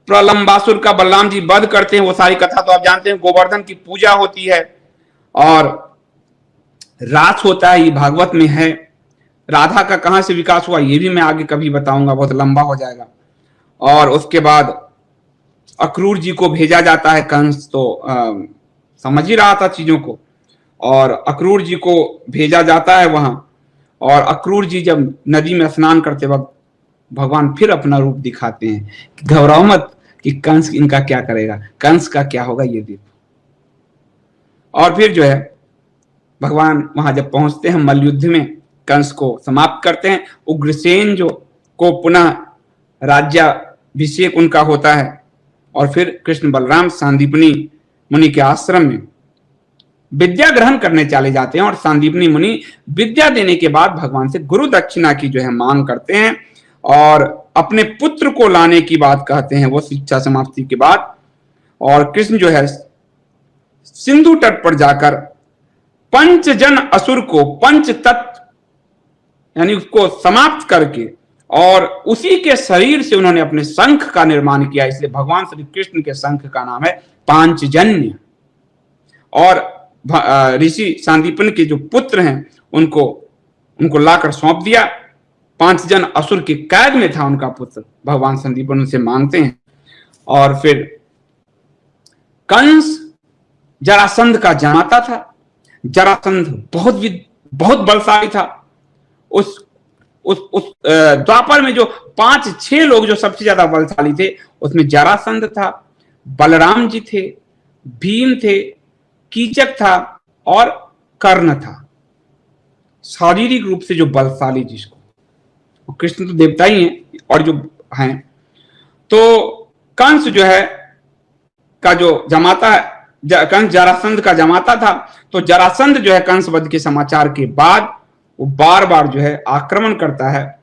प्रलंबासुर का बलराम जी वध करते हैं, वो सारी कथा तो आप जानते हैं। गोवर्धन की पूजा होती है और रास होता है, ये भागवत में है। राधा का कहां से विकास हुआ ये भी मैं आगे कभी बताऊंगा, बहुत लंबा हो जाएगा। और उसके बाद अक्रूर जी को भेजा जाता है, कंस तो समझ ही रहा था चीजों को, और अक्रूर जी को भेजा जाता है वहां। और अक्रूर जी जब नदी में स्नान करते वक्त भगवान फिर अपना रूप दिखाते हैं कि घबराओ मत कि कंस इनका क्या करेगा, कंस का क्या होगा ये देखो। और फिर जो है भगवान वहां जब पहुंचते हैं मल्लयुद्ध में, कंस को समाप्त करते हैं। उग्रसेन जो को पुनः राज्याभिषेक उनका होता है। और फिर कृष्ण बलराम सांदीपनी मुनि के आश्रम में विद्या ग्रहण करने चले जाते हैं। और सांदीपनी मुनि विद्या देने के बाद भगवान से गुरु दक्षिणा की जो है मांग करते हैं और अपने पुत्र को लाने की बात कहते हैं वो शिक्षा समाप्ति के बाद। और कृष्ण जो है सिंधु तट पर जाकर पंचजन असुर को, पंच तत्व यानी उसको समाप्त करके, और उसी के शरीर से उन्होंने अपने शंख का निर्माण किया। इसलिए भगवान श्री कृष्ण के शंख का नाम है पांचजन्य। और ऋषि सांदीपन के जो पुत्र हैं उनको लाकर सौंप दिया। 5 जन असुर की कैद में था उनका पुत्र, भगवान संदीपन उनसे मांगते हैं। और फिर कंस जरासंध का जमाता था। जरासंध बहुत बलशाली था। उस द्वापर में जो 5-6 लोग जो सबसे ज्यादा बलशाली थे उसमें जरासंध था, बलराम जी थे, भीम थे, कीचक था और कर्ण था। शारीरिक रूप से जो बलशाली जिसको, कृष्ण तो देवता ही हैं और जो हैं। तो कंस जो है का जो जमाता है, कंस जरासंध का जमाता था। तो जरासंध जो है कंस वध के समाचार के बाद वो बार बार जो है आक्रमण करता है।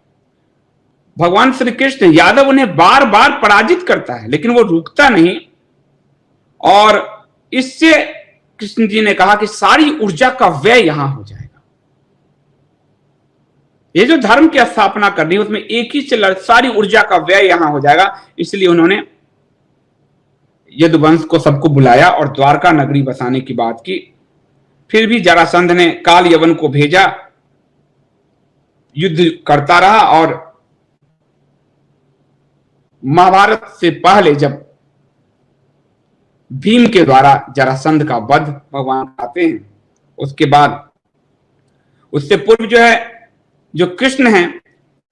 भगवान श्री कृष्ण यादव उन्हें बार बार पराजित करता है लेकिन वो रुकता नहीं। और इससे कृष्ण जी ने कहा कि सारी ऊर्जा का व्यय यहां हो जाएगा। ये जो धर्म की स्थापना करनी है उसमें एक ही से सारी ऊर्जा का व्यय यहां हो जाएगा। इसलिए उन्होंने यदुवंश को सबको बुलाया और द्वारका नगरी बसाने की बात की। फिर भी जरासंध ने काल यवन को भेजा, युद्ध करता रहा। और महाभारत से पहले जब भीम के द्वारा जरासंध का वध भगवान आते हैं, उसके बाद उससे पूर्व जो है जो कृष्ण है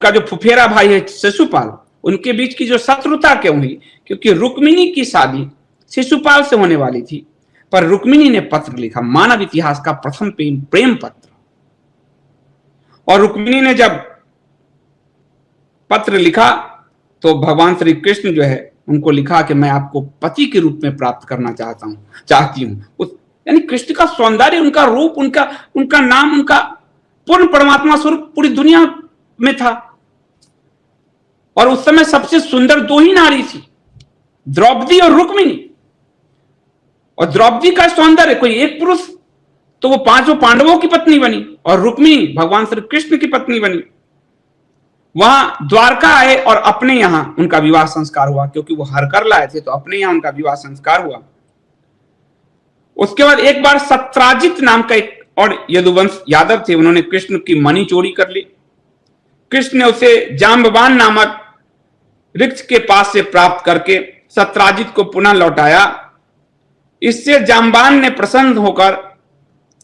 का जो फुफेरा भाई है शिशुपाल, उनके बीच की जो शत्रुता क्यों हुई, क्योंकि रुक्मिणी की शादी शिशुपाल से होने वाली थी। पर रुक्मिणी ने पत्र लिखा, मानव इतिहास का प्रथम प्रेम पत्र। और रुक्मिणी ने जब पत्र लिखा तो भगवान श्री कृष्ण जो है उनको लिखा कि मैं आपको पति के रूप में प्राप्त करना चाहती हूं। यानी कृष्ण का सौंदर्य, उनका रूप, उनका नाम, उनका पूर्ण परमात्मा स्वरूप पूरी दुनिया में था। और उस समय सबसे सुंदर 2 ही नारी थी, द्रौपदी और रुक्मिणी। और द्रौपदी का सौंदर्य, कोई एक पुरुष तो वो 5 पांडवों की पत्नी बनी और रुक्मिणी भगवान श्री कृष्ण की पत्नी बनी। वहां द्वारका आए और अपने यहां उनका विवाह संस्कार हुआ, क्योंकि वो हरकर लाए थे तो अपने यहां उनका विवाह संस्कार हुआ। उसके बाद एक बार सत्राजित नाम का एक और यदुवंश यादव थे, उन्होंने कृष्ण की मणि चोरी कर ली। कृष्ण ने उसे जाम्बवान नामक वृक्ष के पास से प्राप्त करके सत्राजित को पुनः लौटाया। इससे जाम्बान ने प्रसन्न होकर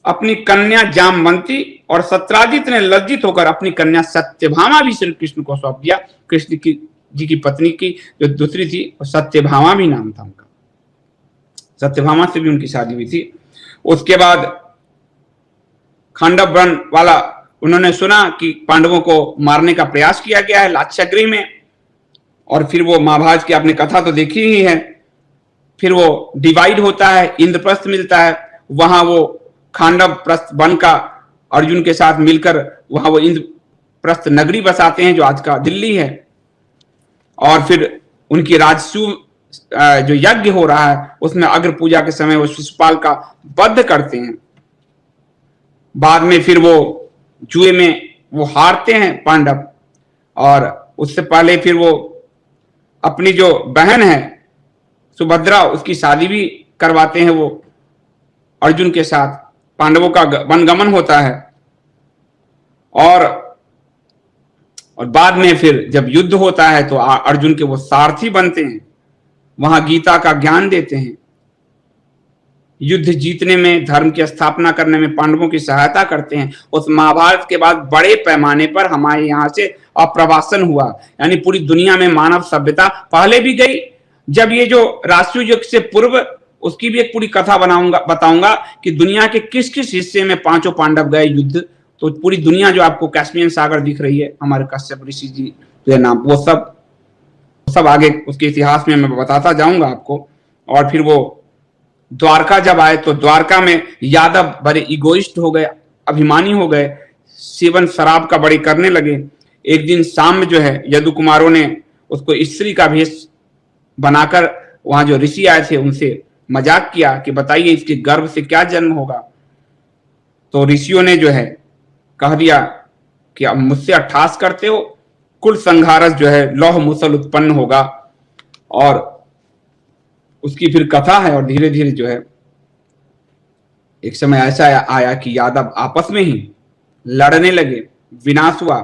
अपनी कन्या जामवंती और सत्राजित ने लज्जित होकर अपनी कन्या सत्यभामा भी श्री कृष्ण को सौंप दिया। कृष्ण जी की पत्नी की जो दूसरी थी सत्यभामा भी नाम था उनका, सत्यभामा से भी उनकी शादी हुई थी। उसके बाद खांडव वन वाला उन्होंने सुना कि पांडवों को मारने का प्रयास किया गया है लाक्षागृह में। और फिर वो महाभारत की आपने कथा तो देखी ही है। फिर वो डिवाइड होता है, इंद्रप्रस्थ मिलता है, वहां वो खांडव प्रस्थ वन का अर्जुन के साथ मिलकर वहां वो इंद्रप्रस्थ नगरी बसाते हैं जो आज का दिल्ली है। और फिर उनकी राजसू जो यज्ञ हो रहा है उसमें अग्र पूजा के समय वो शिशुपाल का वध करते हैं। बाद में फिर वो जुए में वो हारते हैं पांडव, और उससे पहले फिर वो अपनी जो बहन है सुभद्रा उसकी शादी भी करवाते हैं वो अर्जुन के साथ। पांडवों का वनगमन होता है, और बाद में फिर जब युद्ध होता है तो अर्जुन के वो सारथी बनते हैं, वहां गीता का ज्ञान देते हैं, युद्ध जीतने में, धर्म की स्थापना करने में पांडवों की सहायता करते हैं। उस महाभारत के बाद बड़े पैमाने पर हमारे यहाँ से अप्रवासन हुआ, यानी पूरी दुनिया में मानव सभ्यता पहले भी गई। जब ये जो राष्ट्रीय युग से पूर्व, उसकी भी एक पूरी कथा बताऊंगा कि दुनिया के किस किस हिस्से में पांचों पांडव गए युद्ध। तो पूरी दुनिया जो आपको कैस्पियन सागर दिख रही है, हमारे कश्यप ऋषि जी जो नाम, वो सब आगे उसके इतिहास में मैं बताता जाऊंगा आपको। और फिर वो द्वारका जब आए तो द्वारका में यादव बड़े इगोइस्ट हो गए, अभिमानी हो गए, सेवन शराब का बड़ी करने लगे। एक दिन शाम में जो है यदु कुमारों ने उसको स्त्री का भेष बनाकर वहां जो ऋषि आए थे उनसे मजाक किया कि बताइए इसके गर्भ से क्या जन्म होगा। तो ऋषियों ने जो है कह दिया कि अब मुझसे अट्ठास करते हो, कुल संघारस जो है लौह मुसल उत्पन्न होगा। और उसकी फिर कथा है, और धीरे धीरे जो है एक समय ऐसा आया कि यादव आपस में ही लड़ने लगे, विनाश हुआ।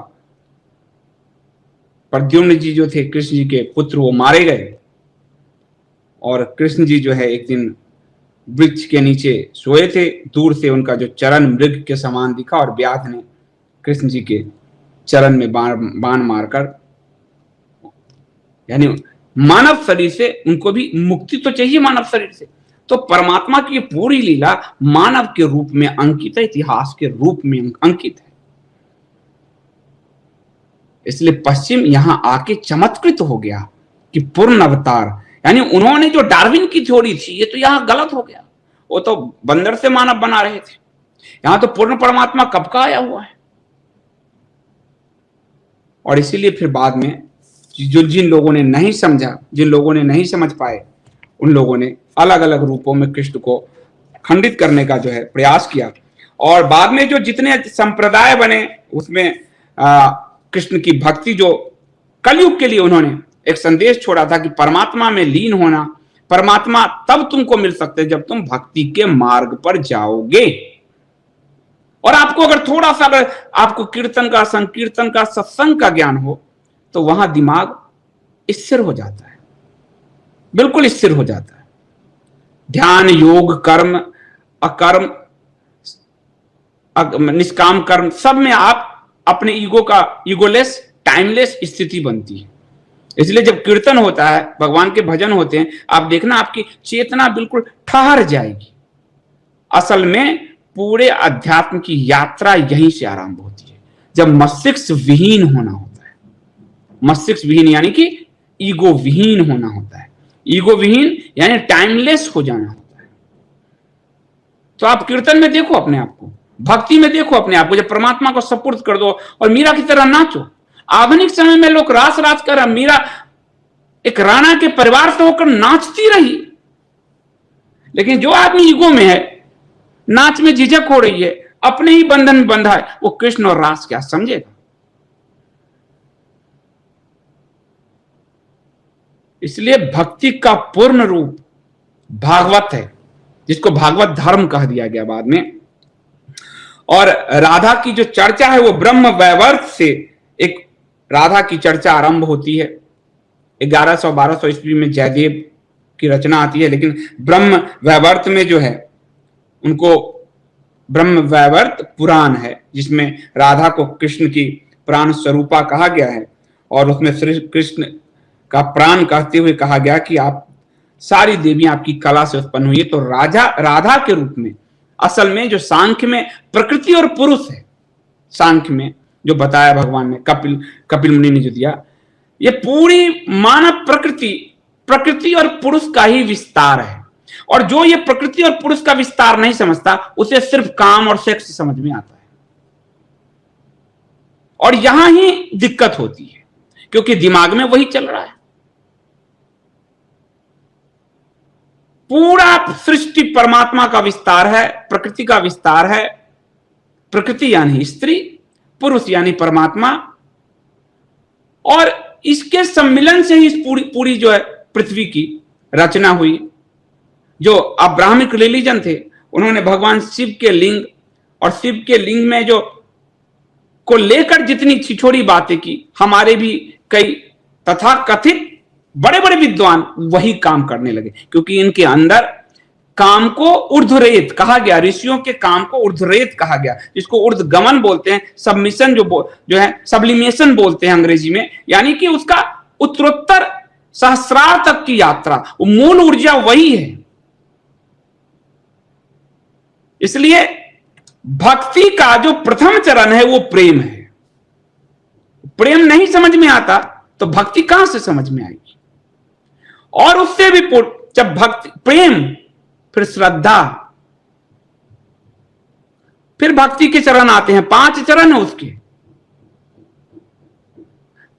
प्रद्युम्न जी जो थे कृष्ण जी के पुत्र, वो मारे गए, और कृष्ण जी जो है एक दिन वृक्ष के नीचे सोए थे, दूर से उनका जो चरण मृग के समान दिखा, और व्याध ने कृष्ण जी के चरण में बाण मारकर, यानी मानव शरीर से उनको भी मुक्ति तो चाहिए मानव शरीर से। तो परमात्मा की पूरी लीला मानव के रूप में अंकित है, इतिहास के रूप में अंकित है। इसलिए पश्चिम यहां आके चमत्कृत हो गया कि पूर्ण अवतार, यानी उन्होंने जो डार्विन की थ्योरी थी ये तो यहां गलत हो गया। वो तो बंदर से मानव बना रहे थे, यहां तो पूर्ण परमात्मा कब का आया हुआ है। और इसीलिए फिर बाद में जिन लोगों ने नहीं समझा, जिन लोगों ने नहीं समझ पाए, उन लोगों ने अलग अलग रूपों में कृष्ण को खंडित करने का जो है प्रयास किया। और बाद में जो जितने संप्रदाय बने उसमें कृष्ण की भक्ति, जो कलयुग के लिए उन्होंने एक संदेश छोड़ा था कि परमात्मा में लीन होना, परमात्मा तब तुमको मिल सकते जब तुम भक्ति के मार्ग पर जाओगे। और आपको अगर थोड़ा सा, अगर आपको कीर्तन का, संकीर्तन का, सत्संग का ज्ञान हो तो वहां दिमाग स्थिर हो जाता है, बिल्कुल स्थिर हो जाता है। ध्यान, योग, कर्म, अकर्म, निष्काम कर्म, सब में आप अपने ईगो का, ईगोलेस, टाइमलेस स्थिति बनती है। इसलिए जब कीर्तन होता है, भगवान के भजन होते हैं, आप देखना आपकी चेतना बिल्कुल ठहर जाएगी। असल में पूरे अध्यात्म की यात्रा यहीं से आरंभ होती है, जब मस्तिष्क विहीन होना होता है। मस्तिष्क विहीन यानी कि ईगो विहीन होना होता है। ईगो विहीन यानी टाइमलेस हो जाना होता है। तो आप कीर्तन में देखो अपने आप को, भक्ति में देखो अपने आप को, जब परमात्मा को सपुर्द कर दो और मीरा की तरह नाचो। आधुनिक समय में लोग रास रास कर, मीरा एक राणा के परिवार से होकर नाचती रही, लेकिन जो आदमी ईगो में है, नाच में झिझक हो रही है, अपने ही बंधन में बंधा है, वो कृष्ण और रास क्या समझेगा। इसलिए भक्ति का पूर्ण रूप भागवत है, जिसको भागवत धर्म कह दिया गया बाद में। और राधा की जो चर्चा है वो ब्रह्म वैवर्त से एक राधा की चर्चा आरंभ होती है। 1100-1200 ईस्वी में जयदेव की रचना आती है, लेकिन ब्रह्म वैवर्त में जो है उनको ब्रह्म वैवर्त पुराण है, जिसमें राधा को कृष्ण की प्राण स्वरूपा कहा गया है। और उसमें श्री कृष्ण का प्राण कहते हुए कहा गया कि आप सारी देवियां आपकी कला से उत्पन्न हुई है। तो राधा के रूप में असल में जो सांख्य में प्रकृति और पुरुष है, सांख्य में जो बताया भगवान ने, कपिल मुनि ने जो दिया, ये पूरी मानव प्रकृति और पुरुष का ही विस्तार है। और जो ये प्रकृति और पुरुष का विस्तार नहीं समझता, उसे सिर्फ काम और सेक्स समझ में आता है। और यहां ही दिक्कत होती है, क्योंकि दिमाग में वही चल रहा है। पूरा सृष्टि परमात्मा का विस्तार है, प्रकृति का विस्तार है। प्रकृति यानी स्त्री, पुरुष यानी परमात्मा, और इसके सम्मिलन से ही इस पूरी जो है पृथ्वी की रचना हुई। जो अब्राह्मिक रिलीजन थे, उन्होंने भगवान शिव के लिंग और शिव के लिंग में जो को लेकर जितनी छिछोड़ी बातें की, हमारे भी कई तथाकथित बड़े बड़े विद्वान वही काम करने लगे, क्योंकि इनके अंदर काम को ऊर्ध्वरेत कहा गया, ऋषियों के काम को ऊर्ध्वरेत कहा गया, जिसको ऊर्ध्वगमन बोलते हैं, सबमिशन जो है सब्लिमेशन बोलते हैं अंग्रेजी में, यानी कि उसका उत्तरोत्तर सहस्रार तक की यात्रा, वो मूल ऊर्जा वही है। इसलिए भक्ति का जो प्रथम चरण है वो प्रेम है। प्रेम नहीं समझ में आता तो भक्ति कहां से समझ में आएगी? और उससे भी जब भक्ति, प्रेम, फिर श्रद्धा, फिर भक्ति के चरण आते हैं, 5 चरण है उसके।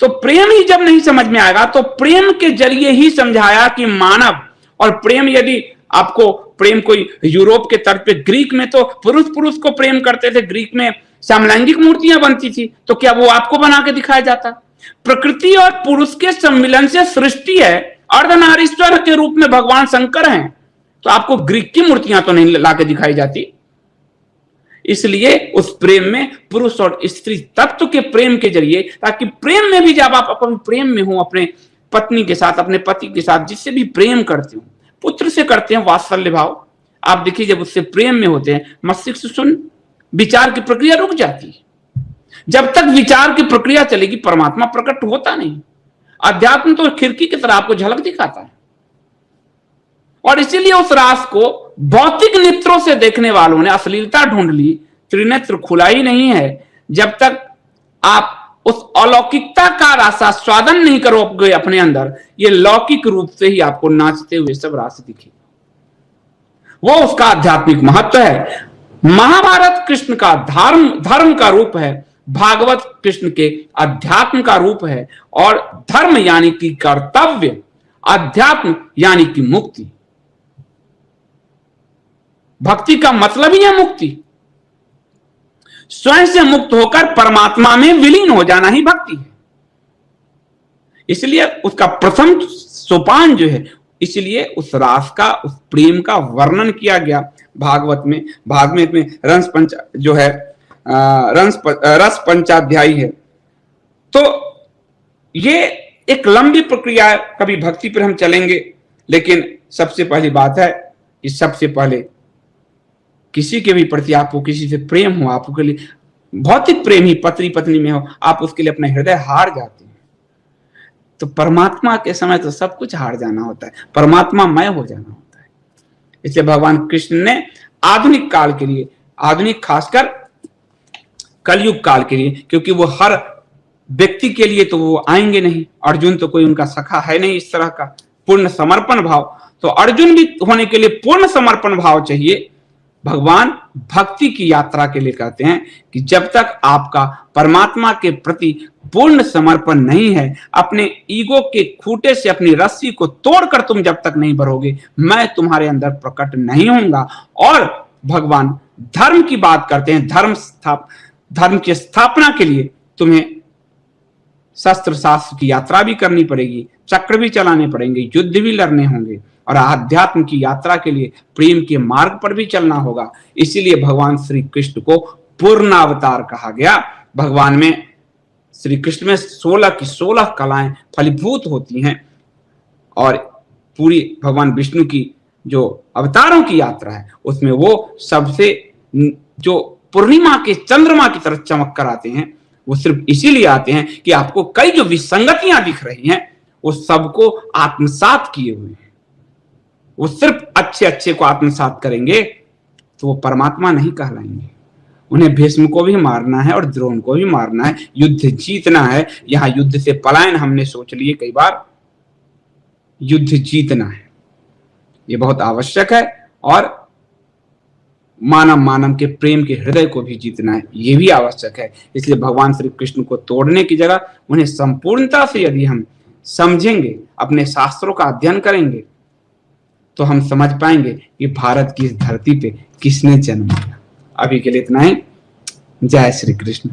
तो प्रेम ही जब नहीं समझ में आएगा तो प्रेम के जरिए ही समझाया कि मानव, और प्रेम यदि आपको प्रेम कोई यूरोप के तट पे, ग्रीक में तो पुरुष पुरुष को प्रेम करते थे, ग्रीक में समलैंगिक मूर्तियां बनती थी, तो क्या वो आपको बना के दिखाया जाता? प्रकृति और पुरुष के सम्मिलन से सृष्टि है, अर्धनारीश्वर के रूप में भगवान शंकर हैं, तो आपको ग्रीक की मूर्तियां तो नहीं लाके दिखाई जाती। इसलिए उस प्रेम में पुरुष और स्त्री तत्व के प्रेम के जरिए, ताकि प्रेम में भी जब आप अपने प्रेम में हो, अपने पत्नी के साथ, अपने पति के साथ, जिससे भी प्रेम करते हो, पुत्र से करते हैं वात्सल्य भाव, आप देखिए जब उससे प्रेम में होते हैं, मस्तिष्क सुन विचार की प्रक्रिया रुक जाती है। जब तक विचार की प्रक्रिया चलेगी परमात्मा प्रकट होता नहीं। अध्यात्म तो खिड़की की तरह आपको झलक दिखाता है, और इसीलिए उस रास को भौतिक नेत्रों से देखने वालों ने अश्लीलता ढूंढ ली, त्रिनेत्र खुला ही नहीं है जब तक आप उस अलौकिकता का रसास्वादन नहीं करोगे अपने अंदर। ये लौकिक रूप से ही आपको नाचते हुए सब रास दिखेगा, वो उसका आध्यात्मिक महत्व है। महाभारत कृष्ण का धर्म का रूप है, भागवत कृष्ण के अध्यात्म का रूप है, और धर्म यानी कि कर्तव्य, अध्यात्म यानी कि मुक्ति। भक्ति का मतलब ही है मुक्ति, स्वयं से मुक्त होकर परमात्मा में विलीन हो जाना ही भक्ति है। इसलिए उसका प्रथम सोपान जो है, इसलिए उस रास का, उस प्रेम का वर्णन किया गया भागवत में। भागवत में रस पंचाध्यायी है। तो ये एक लंबी प्रक्रिया है, कभी भक्ति पर हम चलेंगे, लेकिन सबसे पहली बात है कि सबसे पहले किसी के भी प्रति आपको किसी से प्रेम हो, आपके लिए भौतिक प्रेम ही पति पत्नी में हो, आप उसके लिए अपना हृदय हार जाते हैं। तो परमात्मा के समय तो सब कुछ हार जाना होता है, परमात्मा मय हो जाना होता है। इसलिए भगवान कृष्ण ने आधुनिक काल के लिए, आधुनिक खासकर कलयुग काल के लिए, क्योंकि वो हर व्यक्ति के लिए तो वो आएंगे नहीं, अर्जुन तो कोई उनका सखा है नहीं इस तरह का, पूर्ण समर्पण भाव, तो अर्जुन भी होने के लिए पूर्ण समर्पण भाव चाहिए। भगवान भक्ति की यात्रा के लिए कहते हैं कि जब तक आपका परमात्मा के प्रति पूर्ण समर्पण नहीं है, अपने ईगो के खूंटे से अपनी रस्सी को तोड़कर तुम जब तक नहीं भरोगे, मैं तुम्हारे अंदर प्रकट नहीं होऊंगा। और भगवान धर्म की बात करते हैं, धर्म की स्थापना के लिए तुम्हें शस्त्र शास्त्र की यात्रा भी करनी पड़ेगी, चक्र भी चलाने पड़ेंगे, युद्ध भी लड़ने होंगे, और आध्यात्म की यात्रा के लिए प्रेम के मार्ग पर भी चलना होगा। इसीलिए भगवान श्री कृष्ण को पूर्णावतार कहा गया। भगवान में, श्री कृष्ण में 16 की 16 कलाएं फलीभूत होती हैं, और पूरी भगवान विष्णु की जो अवतारों की यात्रा है उसमें वो सबसे जो पूर्णिमा के चंद्रमा की तरह चमक कर आते हैं, वो सिर्फ इसीलिए आते हैं कि आपको कई जो विसंगतियां दिख रही हैं वो सबको आत्मसात किए हुए हैं। वो सिर्फ अच्छे को आत्मसात करेंगे तो वो परमात्मा नहीं कहलाएंगे। उन्हें भीष्म को भी मारना है और द्रोण को भी मारना है, युद्ध जीतना है। यहां युद्ध से पलायन हमने सोच लिए कई बार, युद्ध जीतना है, ये बहुत आवश्यक है। और मानव के प्रेम के हृदय को भी जीतना है, ये भी आवश्यक है। इसलिए भगवान श्री कृष्ण को तोड़ने की जगह उन्हें संपूर्णता से यदि हम समझेंगे, अपने शास्त्रों का अध्ययन करेंगे, तो हम समझ पाएंगे कि भारत की इस धरती पे किसने जन्म लिया। अभी के लिए इतना ही। जय श्री कृष्ण।